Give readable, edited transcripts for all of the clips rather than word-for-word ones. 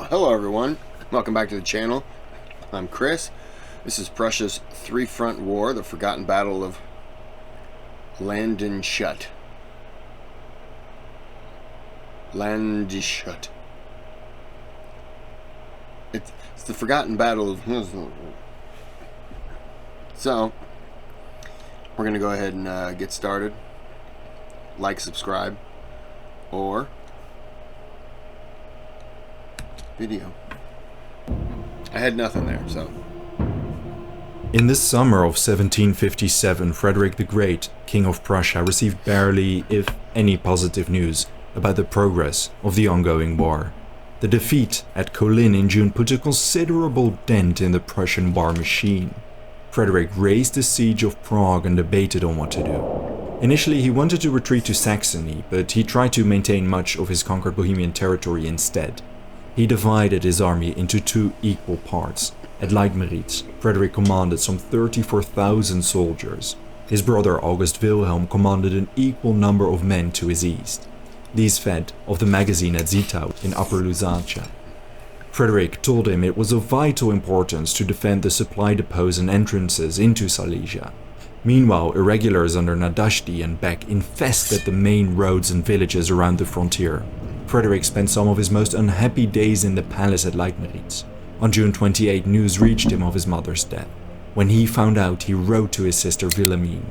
Hello everyone, welcome back to the channel. I'm Kris. This is Prussia's three-front war, the forgotten battle of Landeshut. It's the forgotten battle of... So, we're going to go ahead and get started. Like, subscribe, or... video. I had nothing there, so... In the summer of 1757, Frederick the Great, King of Prussia, received barely, if any, positive news about the progress of the ongoing war. The defeat at Kolin in June put a considerable dent in the Prussian war machine. Frederick raised the siege of Prague and debated on what to do. Initially, he wanted to retreat to Saxony, but he tried to maintain much of his conquered Bohemian territory instead. He divided his army into two equal parts. At Leitmeritz, Frederick commanded some 34,000 soldiers. His brother August Wilhelm commanded an equal number of men to his east. These fed off the magazine at Zittau in Upper Lusatia. Frederick told him it was of vital importance to defend the supply depots and entrances into Silesia. Meanwhile, irregulars under Landeshut and Beck infested the main roads and villages around the frontier. Frederick spent some of his most unhappy days in the palace at Leitmeritz. On June 28, news reached him of his mother's death. When he found out, he wrote to his sister Wilhelmine,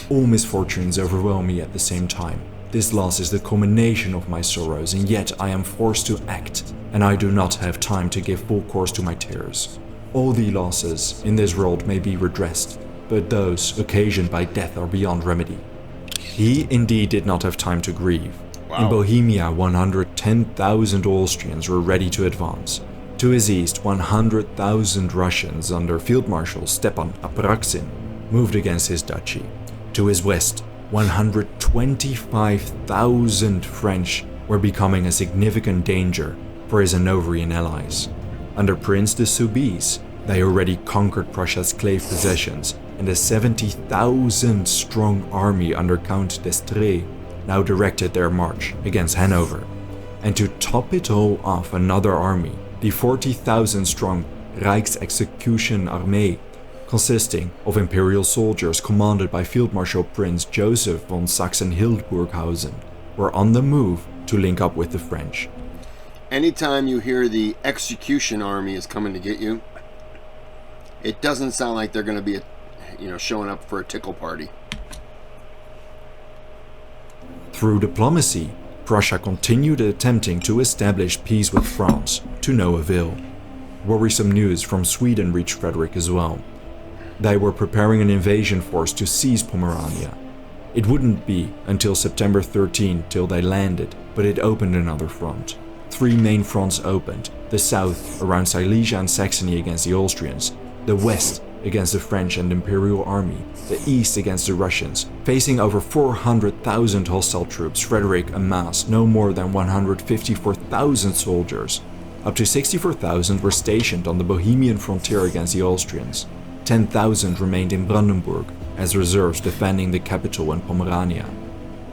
"All misfortunes overwhelm me at the same time. This loss is the culmination of my sorrows, and yet I am forced to act, and I do not have time to give full course to my tears. All the losses in this world may be redressed, but those occasioned by death are beyond remedy." He indeed did not have time to grieve. Wow. In Bohemia, 110,000 Austrians were ready to advance. To his east, 100,000 Russians under Field Marshal Stepan Apraksin moved against his duchy. To his west, 125,000 French were becoming a significant danger for his Hanoverian allies. Under Prince de Soubise, they already conquered Prussia's clave possessions, and a 70,000 strong army under Count d'Estrées now directed their march against Hanover. And to top it all off, another army, the 40,000 strong Rijksexecution Armee, consisting of imperial soldiers commanded by Field Marshal Prince Joseph von Sachsen-Hildburghausen, were on the move to link up with the French. Anytime you hear the execution army is coming to get you, it doesn't sound like they're going to be, showing up for a tickle party. Through diplomacy, Prussia continued attempting to establish peace with France, to no avail. Worrisome news from Sweden reached Frederick as well. They were preparing an invasion force to seize Pomerania. It wouldn't be until September 13 till they landed, but it opened another front. Three main fronts opened: the south around Silesia and Saxony against the Austrians, the west against the French and Imperial Army, the east against the Russians. Facing over 400,000 hostile troops, Frederick amassed no more than 154,000 soldiers. Up to 64,000 were stationed on the Bohemian frontier against the Austrians. 10,000 remained in Brandenburg as reserves defending the capital and Pomerania.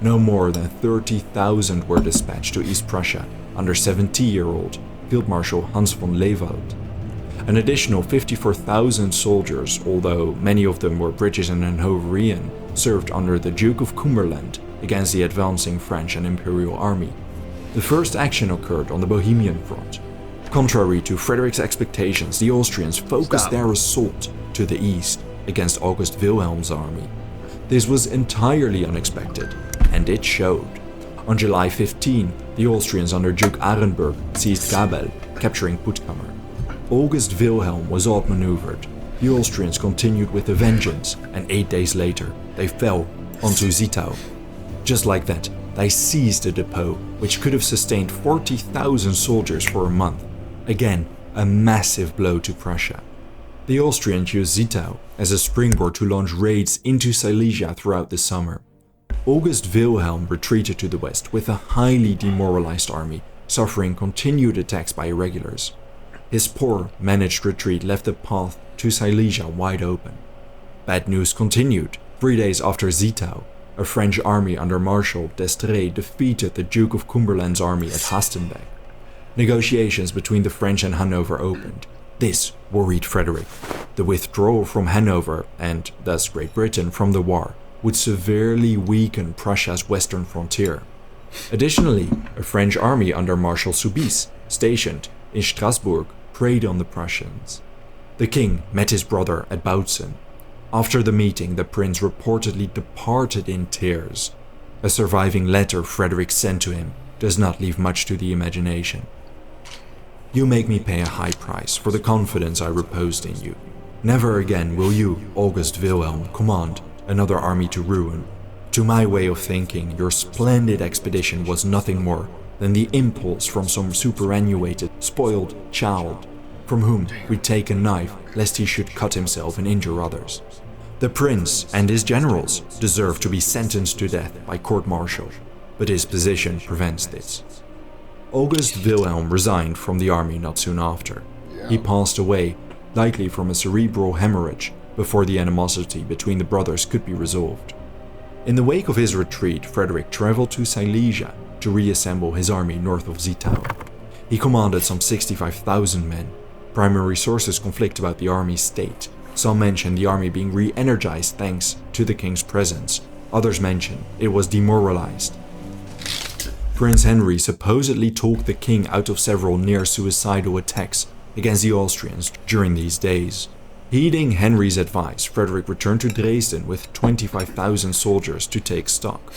No more than 30,000 were dispatched to East Prussia under 70-year-old Field Marshal Hans von Lewald. An additional 54,000 soldiers, although many of them were British and Hanoverian, served under the Duke of Cumberland against the advancing French and Imperial Army. The first action occurred on the Bohemian front. Contrary to Frederick's expectations, the Austrians focused their assault to the east against August Wilhelm's army. This was entirely unexpected, and it showed. On July 15, the Austrians under Duke Arenberg seized Gabel, capturing Puttkamer. August Wilhelm was outmaneuvered. The Austrians continued with a vengeance, and 8 days later, they fell onto Zittau. Just like that, they seized a depot which could have sustained 40,000 soldiers for a month. Again, a massive blow to Prussia. The Austrians used Zittau as a springboard to launch raids into Silesia throughout the summer. August Wilhelm retreated to the west with a highly demoralized army, suffering continued attacks by irregulars. His poor managed retreat left the path to Silesia wide open. Bad news continued. 3 days after Zittau, a French army under Marshal d'Estrées defeated the Duke of Cumberland's army at Hastenbeck. Negotiations between the French and Hanover opened. This worried Frederick. The withdrawal from Hanover, and thus Great Britain, from the war would severely weaken Prussia's western frontier. Additionally, a French army under Marshal Soubise, stationed in Strasbourg, preyed on the Prussians. The king met his brother at Bautzen. After the meeting, the prince reportedly departed in tears. A surviving letter Frederick sent to him does not leave much to the imagination. You make me pay a high price for the confidence I reposed in you. Never again will you, August Wilhelm, command another army to ruin. To my way of thinking, your splendid expedition was nothing more than the impulse from some superannuated, spoiled child, from whom we take a knife lest he should cut himself and injure others. The prince and his generals deserve to be sentenced to death by court-martial, but his position prevents this. August Wilhelm resigned from the army not soon after. He passed away, likely from a cerebral hemorrhage, before the animosity between the brothers could be resolved. In the wake of his retreat, Frederick traveled to Silesia to reassemble his army north of Zittau. He commanded some 65,000 men. Primary sources conflict about the army's state. Some mention the army being re-energized thanks to the king's presence. Others mention it was demoralized. Prince Henry supposedly talked the king out of several near-suicidal attacks against the Austrians during these days. Heeding Henry's advice, Frederick returned to Dresden with 25,000 soldiers to take stock.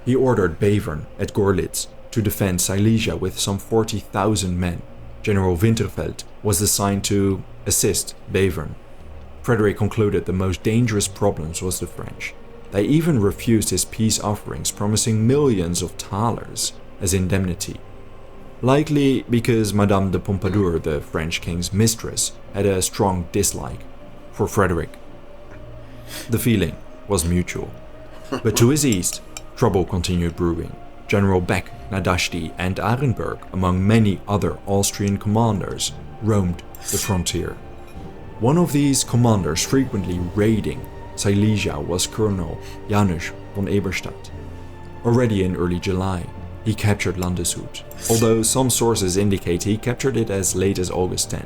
He ordered Bevern at Gorlitz to defend Silesia with some 40,000 men. General Winterfeld was assigned to assist Bevern. Frederick concluded the most dangerous problem was the French. They even refused his peace offerings, promising millions of thalers as indemnity. Likely because Madame de Pompadour, the French king's mistress, had a strong dislike for Frederick. The feeling was mutual. But to his east, trouble continued brewing. General Beck, Nadashti, and Arenberg, among many other Austrian commanders, roamed the frontier. One of these commanders frequently raiding Silesia was Colonel Janusz von Eberstadt. Already in early July, he captured Landeshut, although some sources indicate he captured it as late as August 10.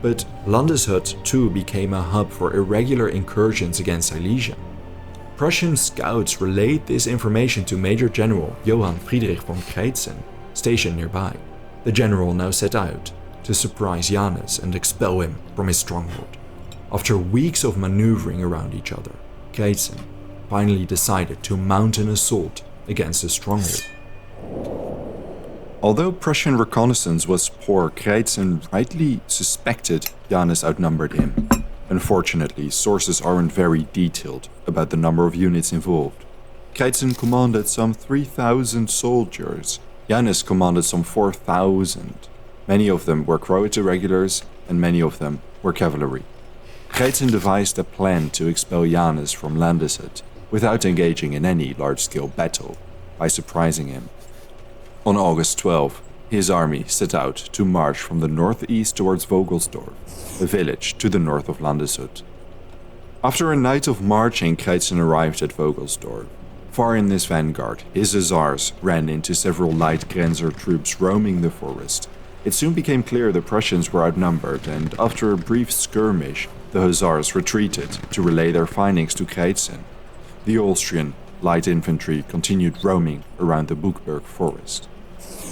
But Landeshut too became a hub for irregular incursions against Silesia. Prussian scouts relayed this information to Major General Johann Friedrich von Kreitzen, stationed nearby. The general now set out to surprise Janus and expel him from his stronghold. After weeks of maneuvering around each other, Kreitzen finally decided to mount an assault against the stronghold. Although Prussian reconnaissance was poor, Kreitzen rightly suspected Janus outnumbered him. Unfortunately, sources aren't very detailed about the number of units involved. Kreitzen commanded some 3,000 soldiers. Janus commanded some 4,000. Many of them were Croat irregulars, and many of them were cavalry. Kreitzen devised a plan to expel Janus from Landeshut without engaging in any large-scale battle, by surprising him. On August 12, his army set out to march from the northeast towards Vogelsdorf, a village to the north of Landeshut. After a night of marching, Kreitzen arrived at Vogelsdorf. Far in this vanguard, his hussars ran into several light Grenzer troops roaming the forest. It soon became clear the Prussians were outnumbered, and after a brief skirmish, the hussars retreated to relay their findings to Kreitzen. The Austrian light infantry continued roaming around the Buchberg forest.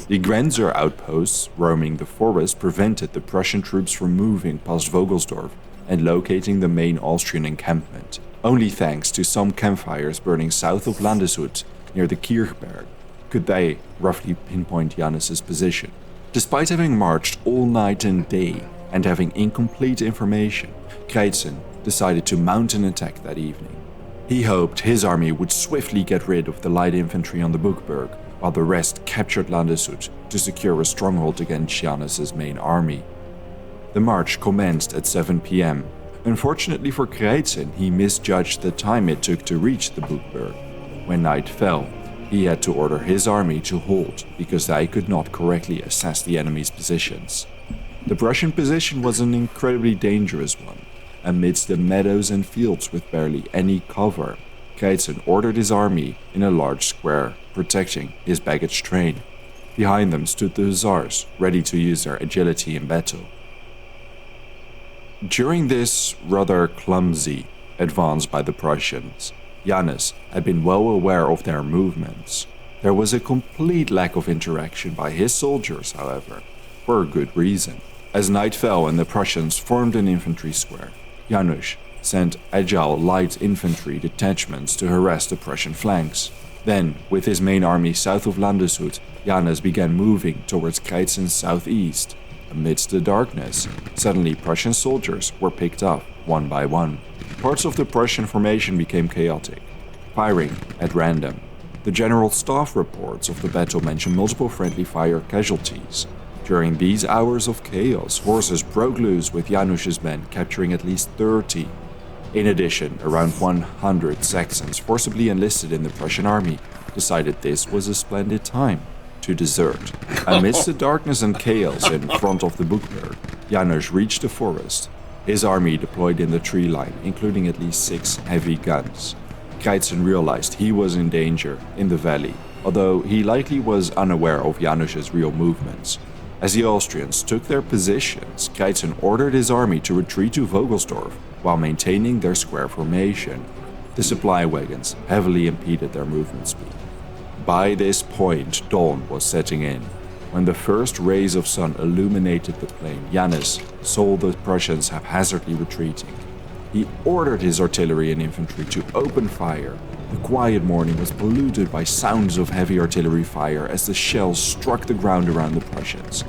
The Grenzer outposts roaming the forest prevented the Prussian troops from moving past Vogelsdorf and locating the main Austrian encampment. Only thanks to some campfires burning south of Landeshut near the Kirchberg could they roughly pinpoint Janus's position. Despite having marched all night and day and having incomplete information, Kreitzen decided to mount an attack that evening. He hoped his army would swiftly get rid of the light infantry on the Buchberg, while the rest captured Landeshut to secure a stronghold against Janus's main army. The march commenced at 7 p.m. Unfortunately for Kreitzen, he misjudged the time it took to reach the Buchberg. When night fell, he had to order his army to halt because they could not correctly assess the enemy's positions. The Prussian position was an incredibly dangerous one. Amidst the meadows and fields with barely any cover, Kreitzen ordered his army in a large square, protecting his baggage train. Behind them stood the hussars, ready to use their agility in battle. During this rather clumsy advance by the Prussians, Janus had been well aware of their movements. There was a complete lack of interaction by his soldiers, however, for a good reason. As night fell and the Prussians formed an infantry square, Janus sent agile light infantry detachments to harass the Prussian flanks. Then, with his main army south of Landeshut, Janus began moving towards Kreizen's southeast. Amidst the darkness, suddenly Prussian soldiers were picked off one by one. Parts of the Prussian formation became chaotic, firing at random. The general staff reports of the battle mention multiple friendly fire casualties. During these hours of chaos, horses broke loose with Janus's men capturing at least 30. In addition, around 100 Saxons forcibly enlisted in the Prussian army decided this was a splendid time to desert. Amidst the darkness and chaos in front of the Burgberg, Janus reached the forest. His army deployed in the tree line, including at least 6 heavy guns. Kreizen realized he was in danger in the valley, although he likely was unaware of Janus's real movements. As the Austrians took their positions, Kreizen ordered his army to retreat to Vogelsdorf while maintaining their square formation. The supply wagons heavily impeded their movement speed. By this point, dawn was setting in. When the first rays of sun illuminated the plain, Janus saw the Prussians haphazardly retreating. He ordered his artillery and infantry to open fire. The quiet morning was polluted by sounds of heavy artillery fire as the shells struck the ground around the Prussians.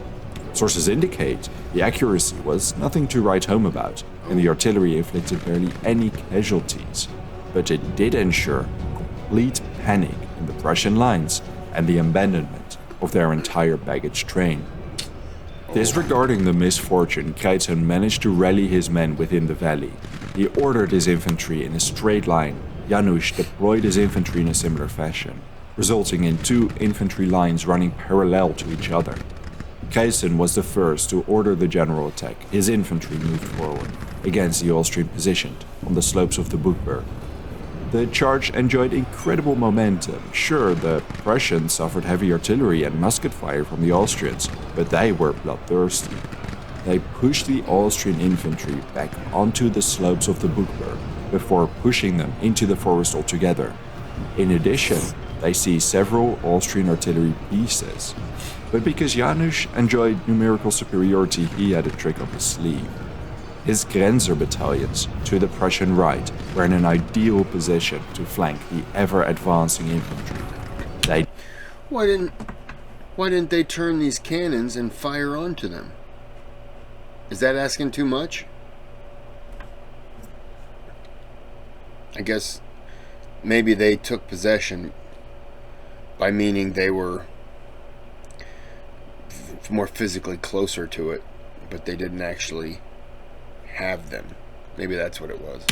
Sources indicate the accuracy was nothing to write home about, and the artillery inflicted barely any casualties. But it did ensure complete panic in the Prussian lines and the abandonment of their entire baggage train. Disregarding the misfortune, Kreizen managed to rally his men within the valley. He ordered his infantry in a straight line. Janus deployed his infantry in a similar fashion, resulting in 2 infantry lines running parallel to each other. Kreizen was the first to order the general attack. His infantry moved forward against the Austrian position on the slopes of the Burgberg. The charge enjoyed incredible momentum. Sure, the Prussians suffered heavy artillery and musket fire from the Austrians, but they were bloodthirsty. They pushed the Austrian infantry back onto the slopes of the Burgberg before pushing them into the forest altogether. In addition, they seized several Austrian artillery pieces. But because Janus enjoyed numerical superiority, he had a trick up his sleeve. His Grenzer battalions to the Prussian right were in an ideal position to flank the ever-advancing infantry. Why didn't they turn these cannons and fire onto them? Is that asking too much? I guess maybe they took possession by meaning they were more physically closer to it, but they didn't actually have them. Maybe that's what it was.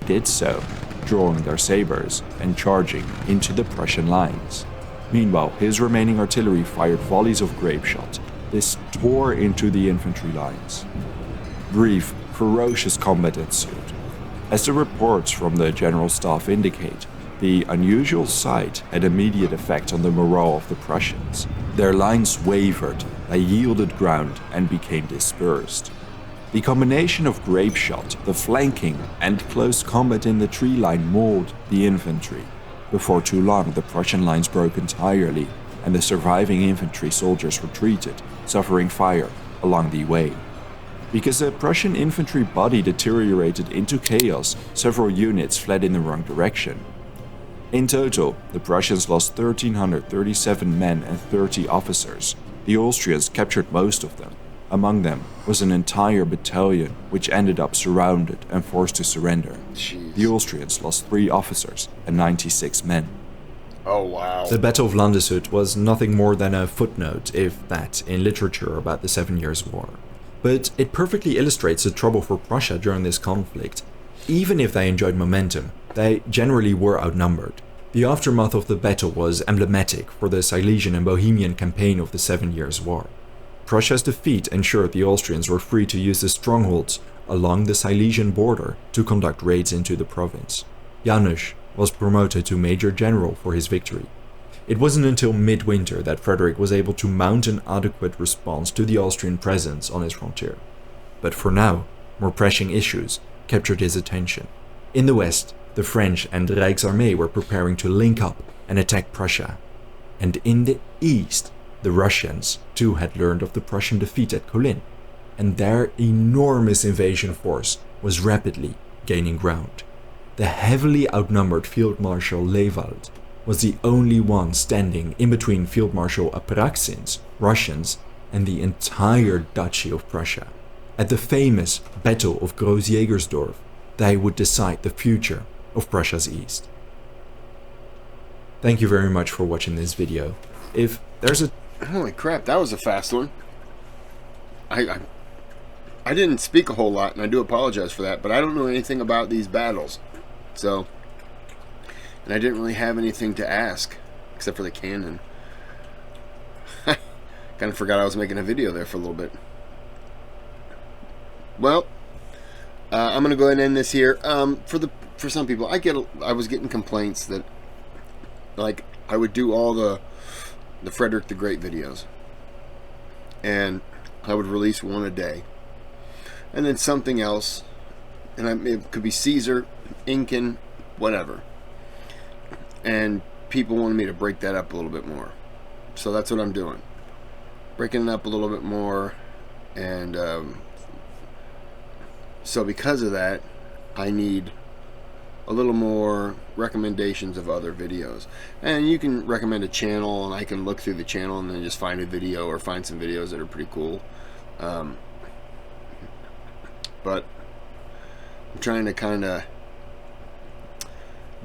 Did so, drawing their sabers and charging into the Prussian lines. Meanwhile, his remaining artillery fired volleys of grape shot. This tore into the infantry lines. Brief, ferocious combat ensued. As the reports from the general staff indicate, the unusual sight had immediate effect on the morale of the Prussians. Their lines wavered, they yielded ground and became dispersed. The combination of grape shot, the flanking, and close combat in the tree line mauled the infantry. Before too long, the Prussian lines broke entirely, and the surviving infantry soldiers retreated, suffering fire along the way. Because the Prussian infantry body deteriorated into chaos, several units fled in the wrong direction. In total, the Prussians lost 1,337 men and 30 officers. The Austrians captured most of them. Among them was an entire battalion, which ended up surrounded and forced to surrender. Jeez. The Austrians lost 3 officers and 96 men. Oh, wow. The Battle of Landeshut was nothing more than a footnote, if that, in literature about the 7 Years' War. But it perfectly illustrates the trouble for Prussia during this conflict. Even if they enjoyed momentum, they generally were outnumbered. The aftermath of the battle was emblematic for the Silesian and Bohemian campaign of the 7 Years' War. Prussia's defeat ensured the Austrians were free to use the strongholds along the Silesian border to conduct raids into the province. Janus was promoted to Major General for his victory. It wasn't until midwinter that Frederick was able to mount an adequate response to the Austrian presence on his frontier. But for now, more pressing issues captured his attention. In the west, the French and Rijksarmee were preparing to link up and attack Prussia. And in the east, the Russians too had learned of the Prussian defeat at Kolin, and their enormous invasion force was rapidly gaining ground. The heavily outnumbered Field Marshal Lewald was the only one standing in between Field Marshal Apraksin's Russians and the entire Duchy of Prussia. At the famous Battle of Groß-Jägersdorf, they would decide the future of Prussia's east. Thank you very much for watching this video. If there's a... Holy crap, that was a fast one. I didn't speak a whole lot, and I do apologize for that, but I don't know anything about these battles. So, and I didn't really have anything to ask, except for the cannon. Kind of forgot I was making a video there for a little bit. Well, I'm gonna go ahead and end this here. For some people, I was getting complaints that, like, I would do all the Frederick the Great videos, and I would release one a day, and then something else, and it could be Caesar, Incan, whatever. And people wanted me to break that up a little bit more, so that's what I'm doing, breaking it up a little bit more. And so because of that, I need a little more recommendations of other videos. And you can recommend a channel, and I can look through the channel and then just find a video, or find some videos that are pretty cool. But I'm trying to kind of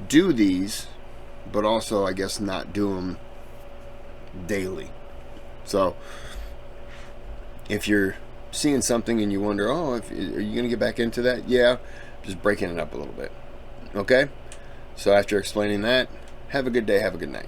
do these, but also, I guess, not do them daily. So if you're seeing something and you wonder, oh, are you going to get back into that? Yeah, just breaking it up a little bit. Okay? So after explaining that, have a good day, have a good night.